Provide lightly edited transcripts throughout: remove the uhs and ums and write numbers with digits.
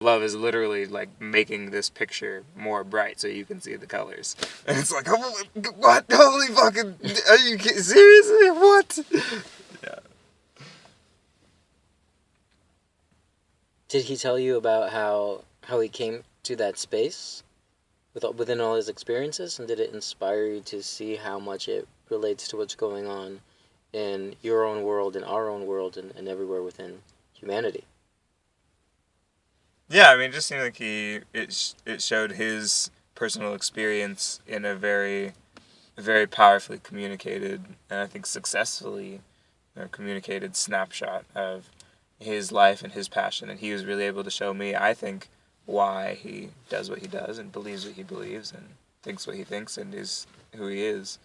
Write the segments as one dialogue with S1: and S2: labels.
S1: Love is literally like making this picture more bright so you can see the colors. And it's like, oh, what? Holy fucking, are you seriously? What? Yeah.
S2: Did he tell you about how he came to that space within all his experiences, and did it inspire you to see how much it relates to what's going on in your own world, in our own world, and everywhere within humanity?
S1: Yeah, I mean, it just seemed like it showed his personal experience in a very powerfully communicated, and I think successfully communicated snapshot of his life and his passion, and he was really able to show me, I think, why he does what he does and believes what he believes and thinks what he thinks and is who he is.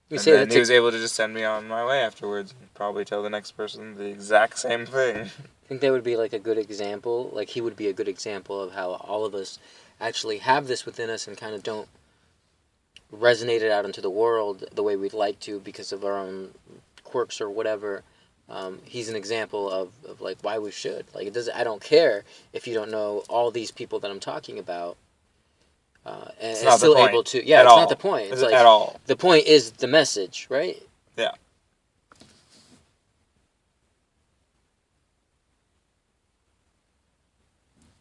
S2: You
S1: And
S2: say
S1: then
S2: that's
S1: he was able to just send me on my way afterwards and probably tell the next person the exact same thing.
S2: I think that would be like a good example. Like he would be a good example of how all of us actually have this within us and kind of don't resonate it out into the world the way we'd like to because of our own quirks or whatever. He's an example of like why we should. Like it doesn't. I don't care if you don't know all these people that I'm talking about.
S1: It's
S2: And
S1: not the
S2: still
S1: point
S2: able to. Yeah,
S1: at
S2: it's not the
S1: all.
S2: point. It's like
S1: At all.
S2: the point is the message, right?
S1: Yeah.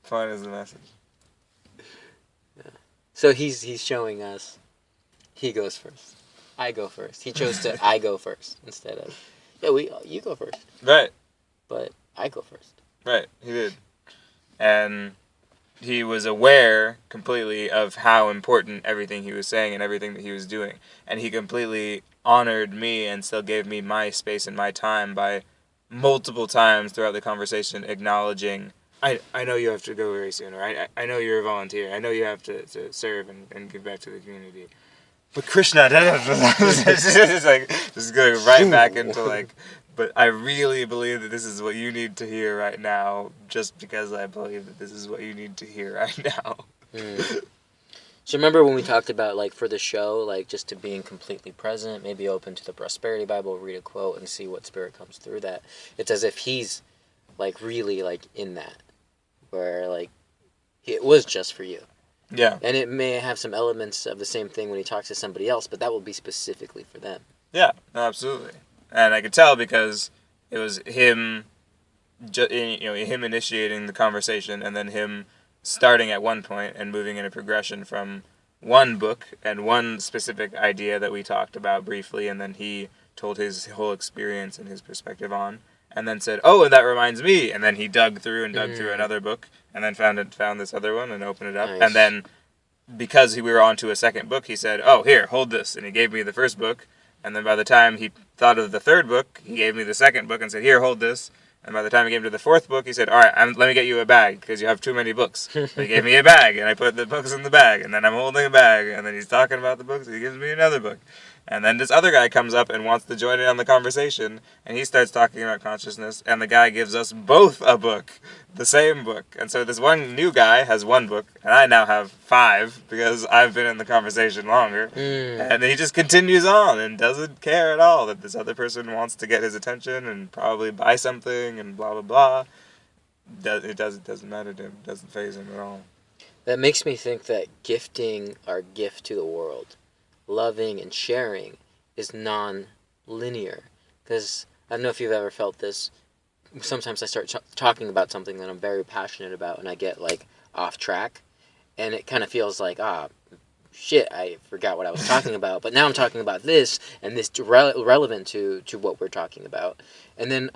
S1: Point is the message.
S2: So he's showing us he goes first. I go first. He chose to I go first instead of you go first.
S1: Right.
S2: But I go first.
S1: Right. He did. And he was aware completely of how important everything he was saying and everything that he was doing. And he completely honored me and still gave me my space and my time by multiple times throughout the conversation acknowledging, I know you have to go very soon, or I know you're a volunteer. I know you have to serve and give back to the community. But Krishna, it's like just going right back into like, but I really believe that this is what you need to hear right now, just because I believe that this is what you need to hear right now.
S2: Mm. So remember when we talked about like for the show, like just to being completely present, maybe open to the Prosperity Bible, read a quote and see what spirit comes through that. It's as if he's like really like in that, where like it was just for you.
S1: Yeah.
S2: And it may have some elements of the same thing when he talks to somebody else, but that will be specifically for them.
S1: Yeah, no, absolutely. And I could tell because it was him, him initiating the conversation, and then him starting at one point and moving in a progression from one book and one specific idea that we talked about briefly, and then he told his whole experience and his perspective on, and then said, "Oh, and that reminds me," and then he dug through and dug through another book, and then found this other one and opened it up,
S2: Nice.
S1: and then because we were on to a second book, he said, "Oh, here, hold this," and he gave me the first book, and then by the time he thought of the third book, he gave me the second book and said, "Here, hold this." And by the time he came to the fourth book, he said, "All right, let me get you a bag because you have too many books." And he gave me a bag, and I put the books in the bag, and then I'm holding a bag, and then he's talking about the books, and he gives me another book. And then this other guy comes up and wants to join in on the conversation, and he starts talking about consciousness, and the guy gives us both a book, the same book. And so this one new guy has one book, and I now have 5 because I've been in the conversation longer. And he just continues on and doesn't care at all that this other person wants to get his attention and probably buy something and blah, blah, blah. It doesn't matter to him. It doesn't faze him at all.
S2: That makes me think that gifting our gift to the world, loving and sharing, is non-linear. Because I don't know if you've ever felt this. Sometimes I start talking about something that I'm very passionate about, and I get like off track, and it kind of feels like shit, I forgot what I was talking about. But now I'm talking about this, and this relevant to what we're talking about, and then.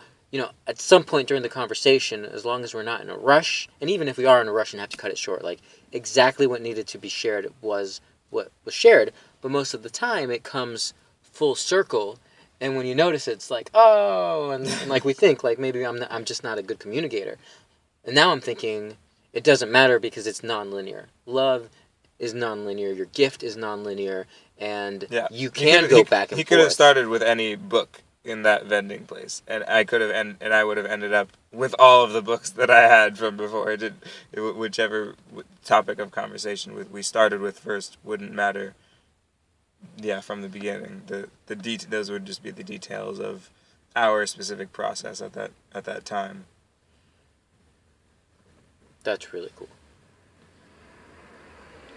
S2: At some point during the conversation, as long as we're not in a rush, and even if we are in a rush and have to cut it short, like exactly what needed to be shared was what was shared. But most of the time, it comes full circle, and when you notice it, it's like, oh, and like we think, like maybe I'm just not a good communicator. And now I'm thinking, it doesn't matter because it's non-linear. Love is non-linear. Your gift is non-linear, and you can go back and forth.
S1: He could have started with any book in that vending place, and I would have ended up with all of the books that I had from before. Whichever topic of conversation we started with first wouldn't matter. Yeah, from the beginning, those would just be the details of our specific process at that time.
S2: That's really cool.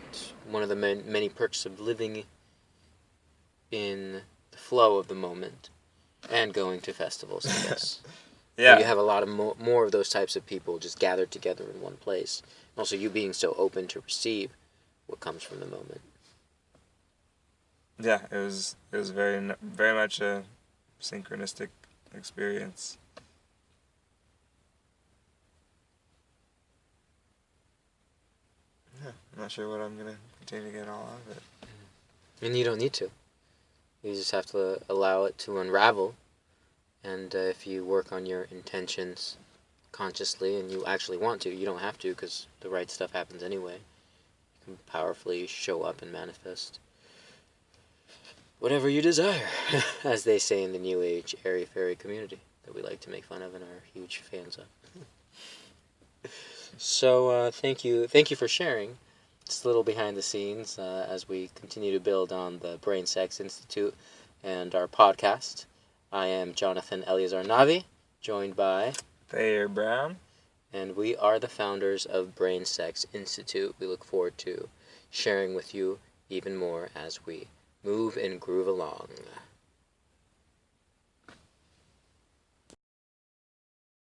S2: It's one of the many perks of living in the flow of the moment and going to festivals, I guess. Where you
S1: Yeah,
S2: have a lot of more of those types of people just gathered together in one place. And also you being so open to receive what comes from the moment.
S1: yeah. It was very much a synchronistic experience. Yeah, I'm not sure what I'm gonna continue to get all out of it.
S2: And you don't need to. You just have to allow it to unravel. And if you work on your intentions consciously and you actually want to, you don't have to because the right stuff happens anyway. You can powerfully show up and manifest whatever you desire, as they say in the New Age airy fairy community that we like to make fun of and are huge fans of. So thank you for sharing. Just a little behind the scenes as we continue to build on the BrainSex Institute and our podcast. I am Jonathan Eleazar Navi, joined by,
S1: Thayer Brown.
S2: and we are the founders of BrainSex Institute. We look forward to sharing with you even more as we move and groove along.